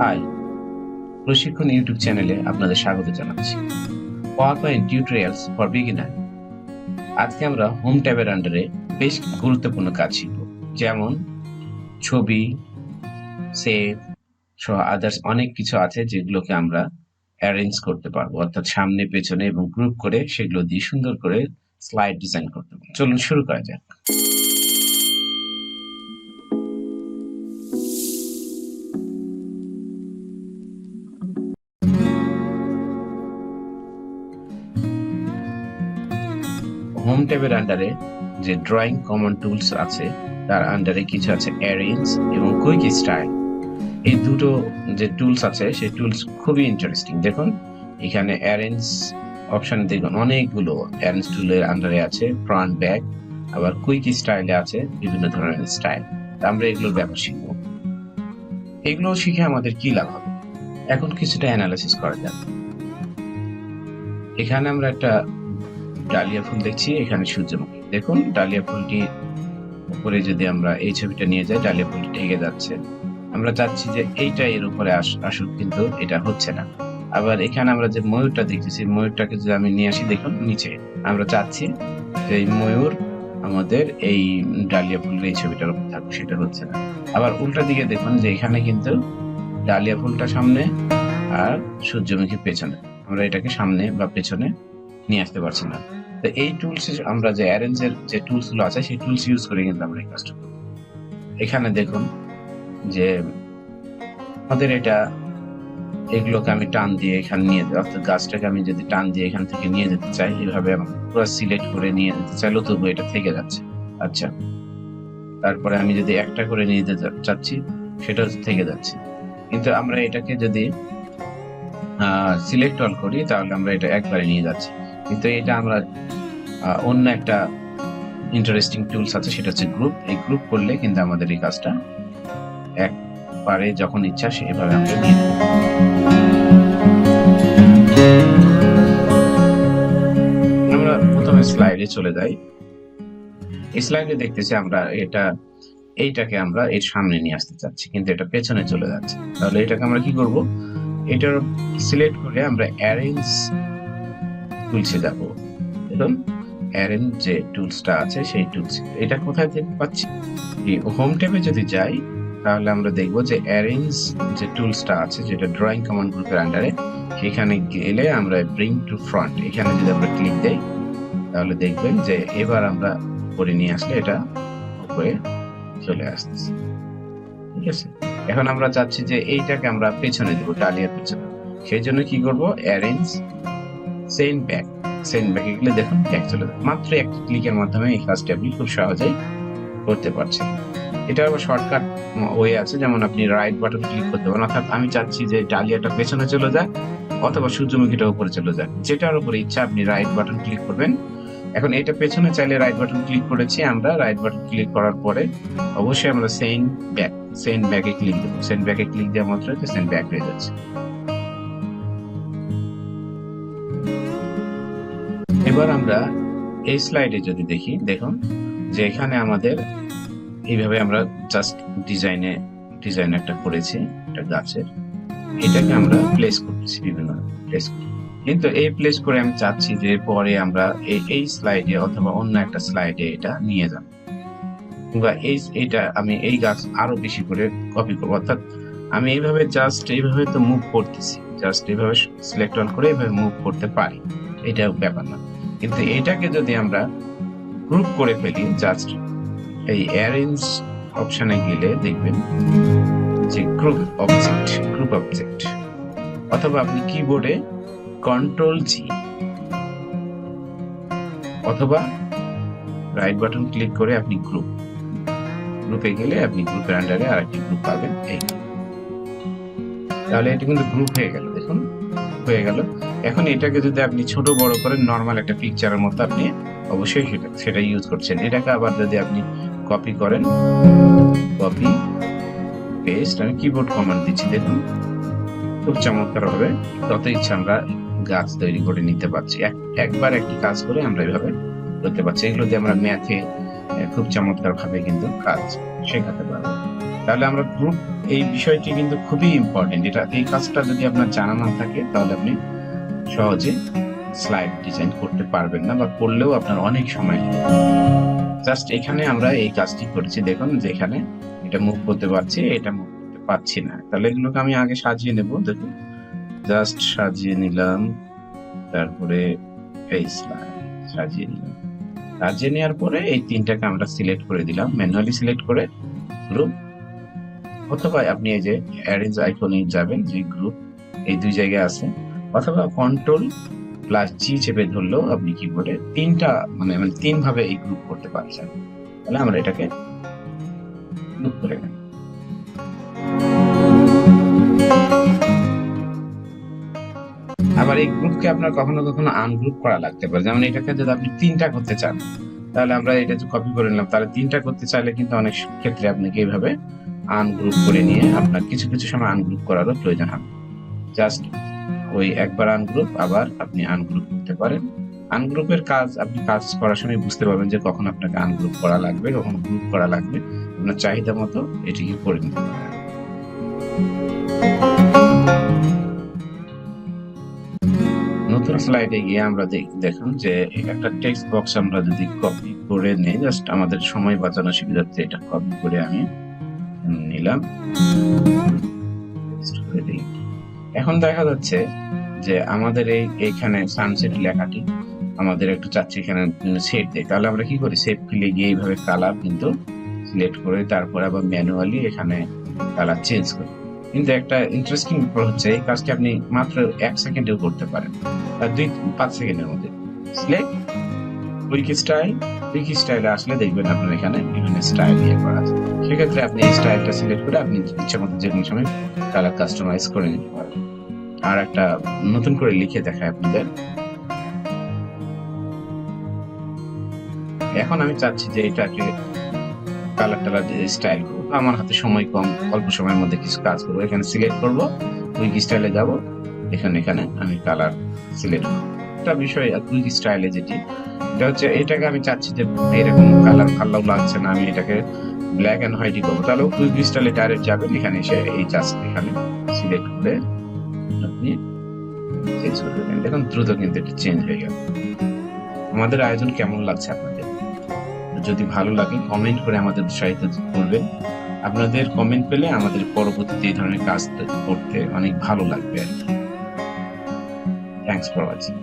High, প্রশিক্ষণ YouTube চ্যানেলে আপনাদের স্বাগত জানাচ্ছি। PowerPoint tutorials for beginner. আজকে আমরা হোম ট্যাবের আন্ডারে বেশ গুরুত্বপূর্ণ কাজ শিখব, যেমন ছবি, সেভ সহ আদার্স অনেক কিছু আছে যেগুলোকে আমরা অ্যারেঞ্জ করতে পারবো, অর্থাৎ সামনে পেছনে এবং গ্রুপ করে সেগুলো দিয়ে সুন্দর করে স্লাইড ডিজাইন করতে পারবো। চলুন শুরু করা যাক। হোম ট্যাবের আন্ডারে যে ড্রয়িং কমন টুলস আছে তার আন্ডারে কিছু আছে অ্যারেঞ্জ এবং কুইক স্টাইল। এই দুটো যে টুলস আছে সেই টুলস খুবই ইন্টারেস্টিং। দেখুন এখানে অ্যারেঞ্জ অপশনে দেখুন অনেকগুলো অ্যারেঞ্জ টুলের আন্ডারে আছে, ফ্রন্ট ব্যাক, আবার কুইক স্টাইলে আছে বিভিন্ন ধরনের স্টাইল। আমরা এগুলোর ব্যাপার শিখবো। এগুলো শিখে আমাদের কি লাভ হবে এখন কিছুটা অ্যানালাইসিস করা যাক। এখানে আমরা একটা ডালিয়া ফুল দেখছি, এখানে সূর্যমুখী। দেখুন ডালিয়া ফুলটি উপরে যদি আমরা এই ছবিটা নিয়ে যাই, ডালিয়া ফুলটি ঢেকে যাচ্ছে। আমরা চাচ্ছি যে এইটা এর উপরে আসুক, কিন্তু এটা হচ্ছে না। আবার এখানে আমরা যে ময়ূরটা দেখতেছি, ময়ূরটাকে যদি আমি নিয়ে আসি, দেখুন নিচে আমরা চাচ্ছি যে এই ময়ূর আমাদের এই ডালিয়া ফুলের এই ছবিটার উপর থাকুক, সেটা হচ্ছে না। আবার উল্টা দিকে দেখুন যে এখানে কিন্তু ডালিয়া ফুলটা সামনে আর সূর্যমুখী পেছনে, আমরা এটাকে সামনে বা পেছনে নিয়ে আসতে পারছি না। তো এই টুলস আমরা যে অ্যারেঞ্জের যে টুলস গুলো আছে সেই টুলস ইউজ করে কিন্তু আমরা এই কাজটা করব। এখানে দেখুন যে আমাদের এগুলোকে আমি টান দিয়ে এখানে নিয়ে যাই, অর্থাৎ গাছটাকে আমি যদি টান দিয়ে এখান থেকে নিয়ে যেতে চাই, এইভাবে পুরো সিলেক্ট করে নিয়ে যেতে চাইলেও তবু এটা থেকে যাচ্ছে। আচ্ছা, তারপরে আমি যদি একটা করে নিয়ে যেতে চাচ্ছি সেটাও থেকে যাচ্ছে। কিন্তু আমরা এটাকে যদি সিলেক্ট অল করি তাহলে আমরা এটা একবারে নিয়ে যাচ্ছি। কিন্তু এটা আমরা অন্য একটা ইন্টারেস্টিং টুলস আছে, সেটা হচ্ছে গ্রুপ। এই গ্রুপ করলে কিন্তু আমাদের এই কাজটা একবারে যখন ইচ্ছা সেভাবে আমরা নিয়ে নেব। আমরা প্রথমে স্লাইডে চলে যাই। এই স্লাইডে দেখতেছি আমরা এইটাকে আমরা এর সামনে নিয়ে আসতে চাচ্ছি, কিন্তু এটা পেছনে চলে যাচ্ছে। তাহলে এটাকে আমরা কি করব, এটার সিলেক্ট করে আমরা অ্যারেঞ্জ টুলসে যাব। দেখুন অ্যারেঞ্জ যে টুলসটা আছে সেই টুলস, এটা কোথায় থেকে পাচ্ছি? এই হোম ট্যাবে যদি যাই তাহলে আমরা দেখব যে অ্যারেঞ্জ যে টুলসটা আছে, যেটা ড্রয়িং কমান্ড গ্রুপের আন্ডারে, সেখানে গেলে আমরা ব্রিং টু ফ্রন্ট, এখানে যদি আমরা ক্লিক দেই তাহলে দেখবেন যে এবার আমরা করে নিয়ে আসলে এটা উপরে চলে আসতেছে। ঠিক আছে, এখন আমরা চাচ্ছি যে এইটাকে আমরা পেছনে দেবো, ডালিয়ার পেছনে। সেই জন্য কি করব, অ্যারেঞ্জ সেন্ড ব্যাক, সেন্ড ব্যাকে গেলে দেখুন ব্যাক চলে যাবে। মাত্র একটা ক্লিকের মাধ্যমে এই কাজটা আপনি খুব সহজেই করতে পারছেন। এটা আবার শর্টকাট ওয়ে আছে, যেমন আপনি রাইট বাটন ক্লিক করতে পারেন, অর্থাৎ আমি চাচ্ছি যে ডালিয়াটা পেছনে চলে যায় অথবা সূর্যমুখীটা উপরে চলে যায়, যেটার উপরে ইচ্ছা আপনি রাইট বাটন ক্লিক করবেন। এখন এটা পেছনে চাইলে রাইট বাটন ক্লিক করেছি আমরা, রাইট বাটন ক্লিক করার পরে অবশ্যই আমরা সেন্ড ব্যাকে ক্লিক দেবো। সেন্ড ব্যাকে ক্লিক দেওয়া মাত্র সেন্ড ব্যাক হয়ে যাচ্ছে। এবার আমরা এই স্লাইডে যদি দেখি, দেখুন যে এখানে আমাদের এইভাবে আমরা জাস্ট ডিজাইন একটা করেছি, একটা গাছের, এটাকে আমরা প্লেস করতেছি বিভিন্ন প্লেস। কিন্তু এই প্লেস করে আমি চাচ্ছি যে পরে আমরা এই স্লাইডে অথবা অন্য একটা স্লাইডে এটা নিয়ে যাব, কিংবা এইটা আমি এই গাছ আরো বেশি করে কপি করবো। অর্থাৎ আমি এইভাবে জাস্ট এইভাবে তো মুভ করতেছি, জাস্ট এইভাবে সিলেক্ট অন করে এইভাবে মুভ করতে পারি, এটা ব্যাপার না। কিন্তু এটাকে যদি আমরা গ্রুপ করে ফেলি, জাস্ট এই অ্যারেঞ্জ অপশনে গেলে দেখবেন যে গ্রুপ অবজেক্ট, অথবা আপনি কিবোর্ডে Ctrl+G অথবা রাইট বাটন ক্লিক করে আপনি গ্রুপে গেলে আপনি গ্রুপের আন্ডারে আরেকটি গ্রুপ পাবেন। এই তাহলে এটা কিন্তু গ্রুপ হয়ে গেল, দেখুন হয়ে গেল। এখন এটাকে যদি আপনি ছোট বড় করেন, নর্মাল একটা পিকচারের মতো আপনি অবশ্যই সেটা ইউজ করছেন। এটাকে আবার যদি আপনি কপি করেন, কপি পেস্ট, আমি কিবোর্ড কমান্ড দিচ্ছি, দেখুন খুব চমৎকার হবে। যত ইচ্ছা আমরা গাছ তৈরি করে নিতে পারছি, একবার একটি কাজ করে আমরা এভাবে করতে পারছি। এগুলো দিয়ে আমরা ম্যাথে খুব চমৎকার ভাবে কিন্তু কাজ শেখাতে পারবো। তাহলে আমরা গ্রুপ এই বিষয়টি কিন্তু খুবই ইম্পর্টেন্ট। এই কাজটা যদি আপনার জানা না থাকে তাহলে আপনি সহজে স্লাইড ডিজাইন করতে পারবেন না, বা করলেও আপনার অনেক সময় লাগে। জাস্ট এখানে আমরা এই কাজটি করেছি, দেখুন যে এখানে এটা মুভ করতে পারছি, এটা মুভ করতে পারছি না। তাহলে এগুলোকে আমি আগে সাজিয়ে নেব। দেখুন জাস্ট সাজিয়ে নিলাম, তারপরে এই স্লাইড সাজিয়ে নিলাম। সাজিয়ে নেওয়ার পরে এই তিনটাকে আমরা সিলেক্ট করে দিলাম, ম্যানুয়ালি সিলেক্ট করে গ্রুপ, অথবা আপনি এই যে অ্যারেঞ্জ আইকনে যাবেন, যে গ্রুপ এই দুই জায়গায় আছে, অথবা কন্ট্রোল+G চেপে ধরলেও আপনি কিবোর্ডে তিনটা মানে তিন ভাবে এই গ্রুপ করতে পারছেন। তাহলে আমরা এটাকে গ্রুপ করে নেব। আবার এই গ্রুপকে আপনার কখনো কখনো আনগ্রুপ করা লাগতে পারে। যেমন এটাকে যদি আপনি তিনটা করতে চান, তাহলে আমরা এটা যে কপি করে নিলাম, তাহলে তিনটা করতে চাইলে কিন্তু অনেক ক্ষেত্রে আপনাকে এইভাবে আনগ্রুপ করে নিয়ে আপনার কিছু কিছু সময় আনগ্রুপ করারও প্রয়োজন হবে। জাস্ট ওই একবার আনগ্রুপ, আবার আপনি আনগ্রুপ করতে পারেন। আনগ্রুপের কাজ আপনি কাজ করার সময় বুঝতে পারবেন যে কখন আপনাকে আনগ্রুপ করা লাগবে, কখন গ্রুপ করা লাগবে। আপনার চাহিদা মতো এটিকে করে নিতে পারেন। নতুন স্লাইডে গিয়ে আমরা দেখুন যে একটা টেক্সট বক্স আমরা যদি কপি করে নেই, জাস্ট আমাদের সময় বাঁচানোর সুবিধার্থে এটা কপি করে আমি নিলাম। এখন দেখা যাচ্ছে যে আমাদের এইখানে সানসেট লেখাটি আমাদের একটু চাচ্ছি এখানে সেট দেয়। তাহলে আমরা কি করি, সেভ ফিলে গিয়ে এইভাবে কালার কিন্তু সিলেক্ট করে তারপর আবার ম্যানুয়ালি এখানে কালার চেঞ্জ করি। কিন্তু একটা ইন্টারেস্টিং ব্যাপার হচ্ছে, এই কাজটি আপনি মাত্র 1 সেকেন্ডেও করতে পারেন, 2-5 সেকেন্ডের মধ্যে। সিলেক্ট কুইক স্টাইলে আসলে দেখবেন আপনার এখানে বিভিন্ন স্টাইল ইয়ে করা আছে। সেক্ষেত্রে আপনি এই স্টাইলটা সিলেক্ট করে আপনি ইচ্ছা মতো যে কোনো সময় কালার কাস্টমাইজ করে নিতে পারেন। আর একটা নতুন করে লিখে দেখায় আপনাদের। এখন আমি চাচ্ছি যে এটাকে কালার স্টাইল করবো, আমার হাতে সময় কম, অল্প সময়ের মধ্যে কিছু কাজ করবো। এখানে সিলেক্ট করবো, কুইক স্টাইলে যাব, এখানে আমি কালার সিলেক্ট করবো। একটা বিষয় কুইক স্টাইলে যেটি, এটা হচ্ছে এটাকে আমি চাচ্ছি যে এরকম কালার ভালো লাগছে না, আমি এটাকে ব্ল্যাক এন্ড হোয়াইটই করবো। তাহলে কুইক স্টাইলে ডাইরেক্ট যাবেন, এখানে এসে এই জাস্ট এখানে সিলেক্ট করে আপনি চেঞ্জ করে দেবেন। দেখুন দ্রুত কিন্তু এটা চেঞ্জ হয়ে গেল। আমাদের আয়োজন কেমন লাগছে আপনাদের? যদি ভালো লাগে কমেন্ট করে আমাদের উৎসাহিত করবেন। আপনাদের কমেন্ট পেলে আমাদের পরবর্তীতে এই ধরনের কাজ করতে অনেক ভালো লাগবে আর কি। Thanks for watching.